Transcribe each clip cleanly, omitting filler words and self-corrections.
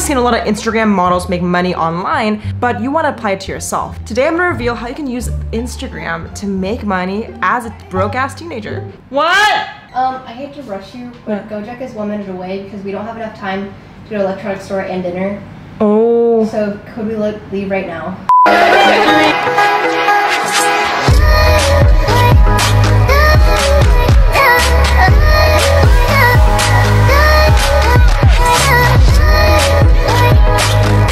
seen a lot of Instagram models make money online, but you want to apply it to yourself. Today I'm going to reveal how you can use Instagram to make money as a broke-ass teenager. What? I hate to rush you, but Gojek is 1 minute away because we don't have enough time to go to the electronics store and dinner. Oh. So could we leave right now?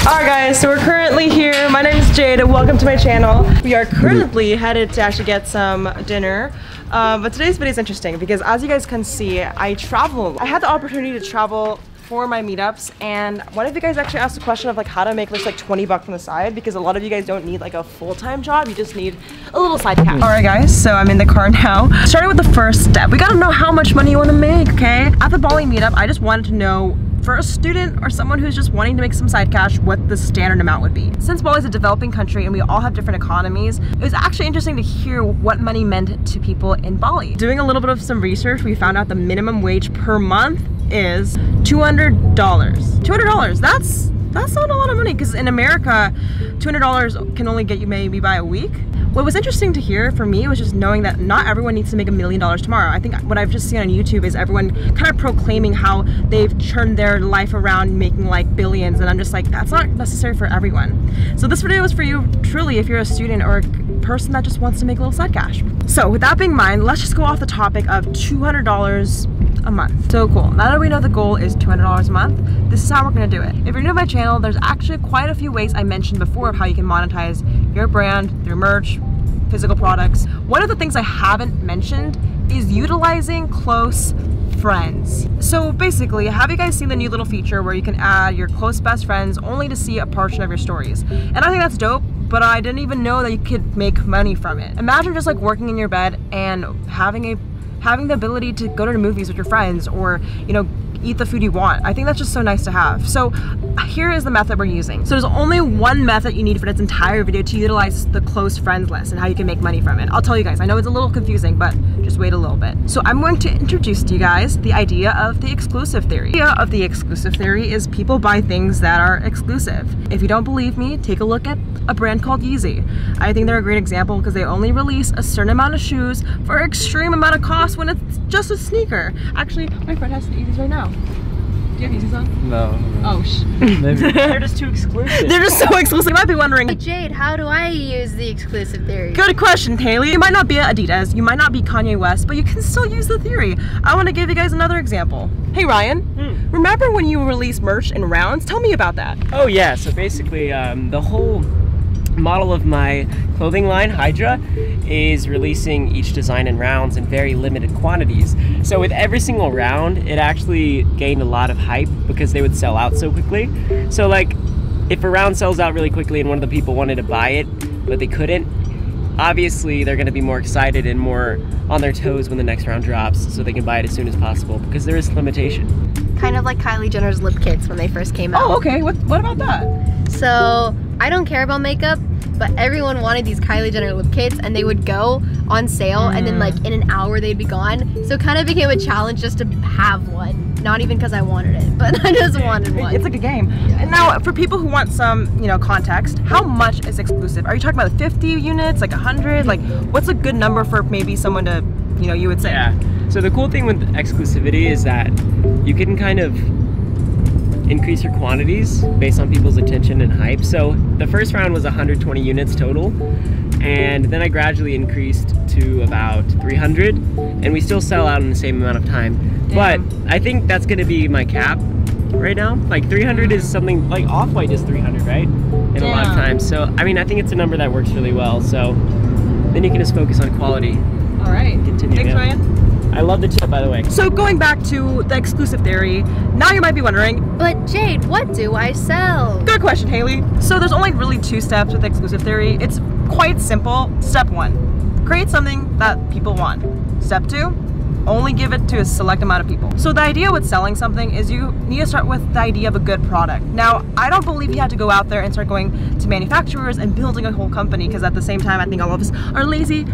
Alright guys, so we're currently here. My name is Jade and welcome to my channel. We are currently headed to actually get some dinner. But today's video is interesting because as you guys can see, I travel. I had the opportunity to travel for my meetups, and one of you guys actually asked the question of like how to make just like 20 bucks on the side, because a lot of you guys don't need like a full-time job, you just need a little side cash. Alright guys, so I'm in the car now. Starting with the first step, we gotta know how much money you want to make, okay? At the Bali meetup, I just wanted to know, for a student or someone who's just wanting to make some side cash, what the standard amount would be. Since Bali is a developing country and we all have different economies, it was actually interesting to hear what money meant to people in Bali. Doing a little bit of some research, we found out the minimum wage per month is $200. $200, that's not a lot of money, because in America, $200 can only get you maybe by a week. What was interesting to hear for me was just knowing that not everyone needs to make $1 million tomorrow. I think what I've just seen on YouTube is everyone kind of proclaiming how they've turned their life around making like billions, and I'm just like, that's not necessary for everyone. So this video is for you truly if you're a student or a person that just wants to make a little side cash. So with that being in mind, let's just go off the topic of $200 a month. So cool. Now that we know the goal is $200 a month, this is how we're gonna do it. If you're new to my channel, there's actually quite a few ways I mentioned before of how you can monetize your brand through merch, physical products. One of the things I haven't mentioned is utilizing close friends. So basically, have you guys seen the new little feature where you can add your close best friends only to see a portion of your stories? And I think that's dope, but I didn't even know that you could make money from it. Imagine just like working in your bed and having the ability to go to the movies with your friends, or, you know, eat the food you want. I think that's just so nice to have. So here is the method we're using. So there's only one method you need for this entire video to utilize the close friends list and how you can make money from it. I'll tell you guys, I know it's a little confusing, but just wait a little bit. So I'm going to introduce to you guys the idea of the exclusive theory. The idea of the exclusive theory is people buy things that are exclusive. If you don't believe me, take a look at a brand called Jinsi. I think they're a great example because they only release a certain amount of shoes for an extreme amount of cost when it's just a sneaker. Actually, my friend has Yeezys right now. Do you have Yeezys on? No. Oh, maybe. They're just too exclusive. They're just so exclusive. You might be wondering, Hey Jade, how do I use the exclusive theory? Good question, Haley. You might not be Adidas, you might not be Kanye West, but you can still use the theory. I want to give you guys another example. Hey Ryan, remember when you released merch in rounds? Tell me about that. Oh yeah, so basically the whole model of my clothing line, Hydra, is releasing each design in rounds in very limited quantities. So with every single round, it actually gained a lot of hype because they would sell out so quickly. So like, if a round sells out really quickly and one of the people wanted to buy it, but they couldn't, obviously they're gonna be more excited and more on their toes when the next round drops, so they can buy it as soon as possible because there is limitation. Kind of like Kylie Jenner's lip kits when they first came out. Oh, okay. What about that? So I don't care about makeup, but everyone wanted these Kylie Jenner lip kits, and they would go on sale and then like in an hour they'd be gone. So it kind of became a challenge just to have one. Not even because I wanted it, but I just wanted one. It's like a game. And now for people who want some, you know, context, how much is exclusive? Are you talking about 50 units, like 100? Like what's a good number for maybe someone to, you know, you would say? Yeah. So the cool thing with exclusivity is that you can kind of increase your quantities based on people's attention and hype. So the first round was 120 units total, and then I gradually increased to about 300, and we still sell out in the same amount of time. Damn. But I think that's gonna be my cap right now. Like 300 is something, like Off-White is 300, right? In a lot of times. So I mean, I think it's a number that works really well. So then you can just focus on quality. All right. Continue. Thanks, Ryan. I love the tip, by the way. So going back to the exclusive theory, now you might be wondering, but Jade, what do I sell? Good question, Haley. So there's only really 2 steps with exclusive theory. It's quite simple. Step 1, create something that people want. Step 2, only give it to a select amount of people. So the idea with selling something is you need to start with the idea of a good product. Now, I don't believe you have to go out there and start going to manufacturers and building a whole company, because at the same time, I think all of us are lazy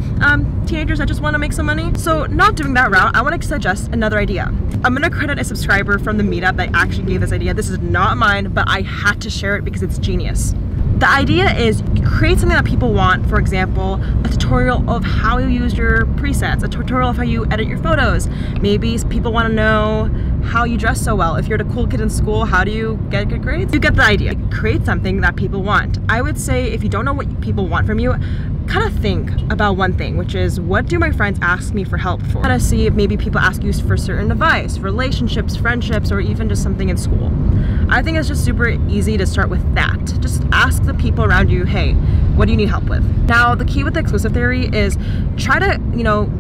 teenagers that just want to make some money. So not doing that route, I want to suggest another idea. I'm going to credit a subscriber from the meetup that actually gave this idea. This is not mine, but I had to share it because it's genius. The idea is you create something that people want. For example, a tutorial of how you use your presets, a tutorial of how you edit your photos. Maybe people want to know how you dress so well. If you're the cool kid in school, how do you get good grades? You get the idea. Create something that people want. I would say if you don't know what people want from you, kind of think about one thing, which is, what do my friends ask me for help for? Kind of see if maybe people ask you for certain advice, relationships, friendships, or even just something in school. I think it's just super easy to start with that. Just ask the people around you, hey, what do you need help with? Now, the key with the exclusive theory is try to,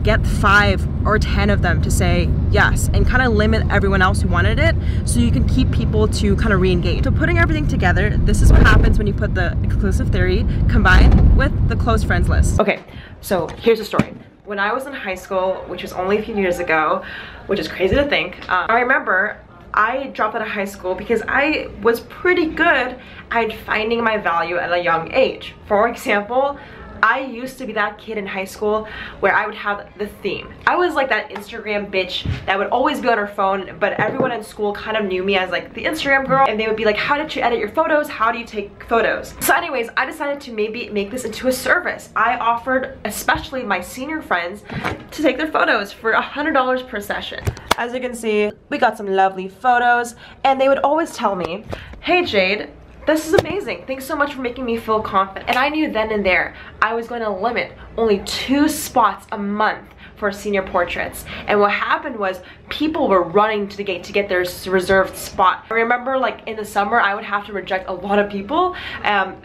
get 5 or 10 of them to say yes, and kind of limit everyone else who wanted it, so you can keep people to kind of re-engage. So putting everything together, this is what happens when you put the exclusive theory combined with the close friends list. Okay, so here's the story. When I was in high school, which was only a few years ago, which is crazy to think, I remember I dropped out of high school because I was pretty good at finding my value at a young age. For example, I used to be that kid in high school where I would have the theme. I was like that Instagram bitch that would always be on her phone, but everyone in school kind of knew me as like the Instagram girl, and they would be like, how did you edit your photos? How do you take photos? So anyways, I decided to maybe make this into a service. I offered, especially my senior friends, to take their photos for $100 per session. As you can see, we got some lovely photos, and they would always tell me, hey Jade, this is amazing. Thanks so much for making me feel confident. And I knew then and there I was going to limit only 2 spots a month for senior portraits. And what happened was people were running to the gate to get their reserved spot. I remember like in the summer I would have to reject a lot of people.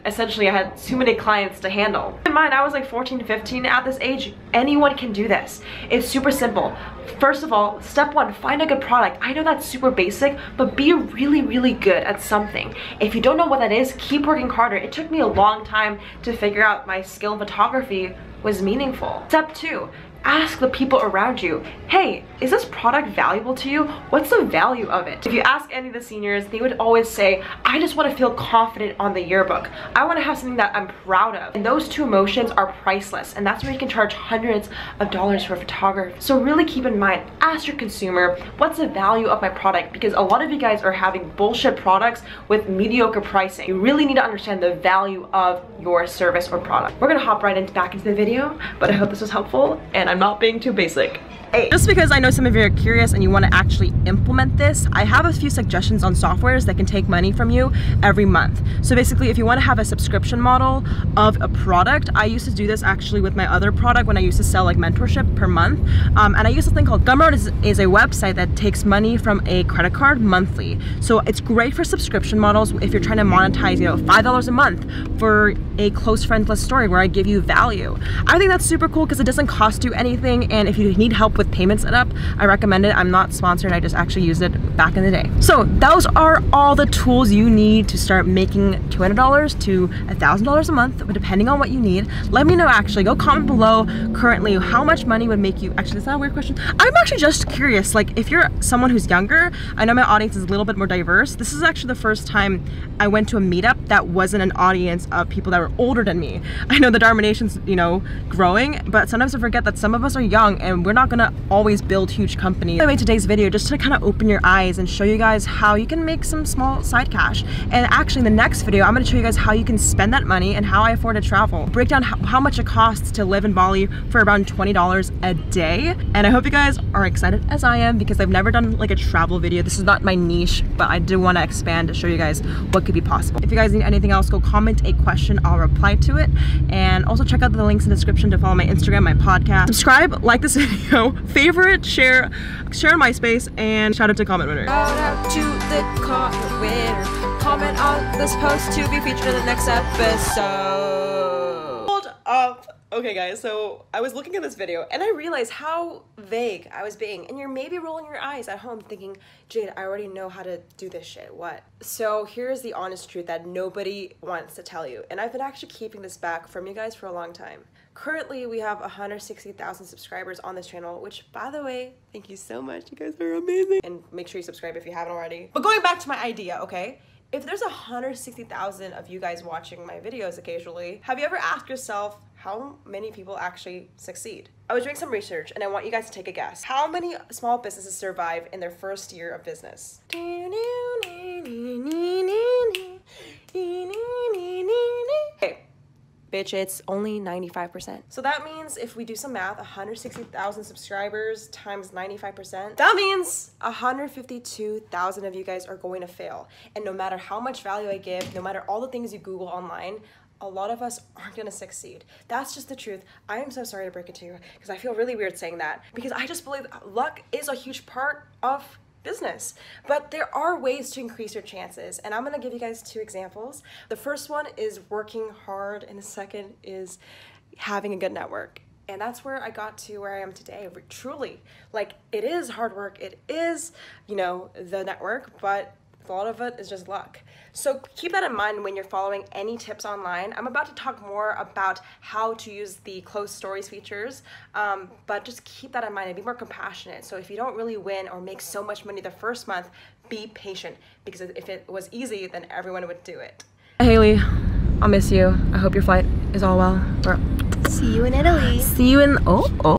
Essentially I had too many clients to handle. In mind, I was like 14 to 15 at this age. Anyone can do this. It's super simple. First of all, step 1, find a good product. I know that's super basic, but be really, really good at something. If you don't know what that is, keep working harder. It took me a long time to figure out my skill in photography was meaningful. Step 2, ask the people around you, hey, is this product valuable to you? What's the value of it? If you ask any of the seniors, they would always say, I just want to feel confident on the yearbook. I want to have something that I'm proud of. And those 2 emotions are priceless, and that's where you can charge hundreds of dollars for photography. So really keep in mind, ask your consumer, what's the value of my product? Because a lot of you guys are having bullshit products with mediocre pricing. You really need to understand the value of your service or product. We're gonna hop right back into the video, but I hope this was helpful, and I'm not being too basic. Hey. Just because I know some of you are curious and you want to actually implement this, I have a few suggestions on softwares that can take money from you every month. So basically, if you want to have a subscription model of a product, I used to do this actually with my other product when I used to sell like mentorship per month. And I use this thing called Gumroad is a website that takes money from a credit card monthly. So it's great for subscription models if you're trying to monetize, $5 a month for a close friends list story where I give you value. I think that's super cool because it doesn't cost you anything, and if you need help with payment setup, I recommend it. I'm not sponsored, I just actually used it back in the day. So those are all the tools you need to start making $200 to $1,000 a month, depending on what you need. Let me know actually, go comment below currently how much money would make you, actually is that a weird question? I'm actually just curious, like if you're someone who's younger, I know my audience is a little bit more diverse. This is actually the first time I went to a meetup that wasn't an audience of people that were older than me. I know the Dharma Nation's, growing, but sometimes I forget that some of us are young and we're not gonna always build huge companies. I made today's video just to kind of open your eyes and show you guys how you can make some small side cash. And actually in the next video, I'm gonna show you guys how you can spend that money and how I afford to travel. Break down how much it costs to live in Bali for around $20 a day. And I hope you guys are excited as I am because I've never done like a travel video. This is not my niche, but I do want to expand to show you guys what could be possible. If you guys need anything else, go comment a question, I'll reply to it. And also check out the links in the description to follow my Instagram, my podcast. Subscribe, like this video, favorite, share on MySpace, and shout out to comment winner. Shout out to the comment winner. Comment on this post to be featured in the next episode. Hold up. Okay guys, so I was looking at this video and I realized how vague I was being, and you're maybe rolling your eyes at home thinking, Jade, I already know how to do this shit, what? So here's the honest truth that nobody wants to tell you, and I've been actually keeping this back from you guys for a long time. Currently, we have 160,000 subscribers on this channel, which, by the way, thank you so much, you guys are amazing. And make sure you subscribe if you haven't already. But going back to my idea, okay? If there's 160,000 of you guys watching my videos occasionally, have you ever asked yourself how many people actually succeed? I was doing some research and I want you guys to take a guess. How many small businesses survive in their first year of business? Okay. Bitch, it's only 95%. So that means if we do some math, 160,000 subscribers times 95%, that means 152,000 of you guys are going to fail. And no matter how much value I give, no matter all the things you Google online, a lot of us aren't gonna succeed. That's just the truth. I am so sorry to break it to you because I feel really weird saying that, because I just believe luck is a huge part of business. But there are ways to increase your chances, and I'm gonna give you guys 2 examples. The first one is working hard, and the second is having a good network. And that's where I got to where I am today. Truly, like, it is hard work, it is, you know, the network, but a lot of it is just luck. So keep that in mind when you're following any tips online. I'm about to talk more about how to use the closed stories features, but just keep that in mind and be more compassionate. So if you don't really win or make so much money the first month, be patient, because if it was easy, then everyone would do it. Haley, I'll miss you. I hope your flight is all well. See you in Italy. See you in, oh.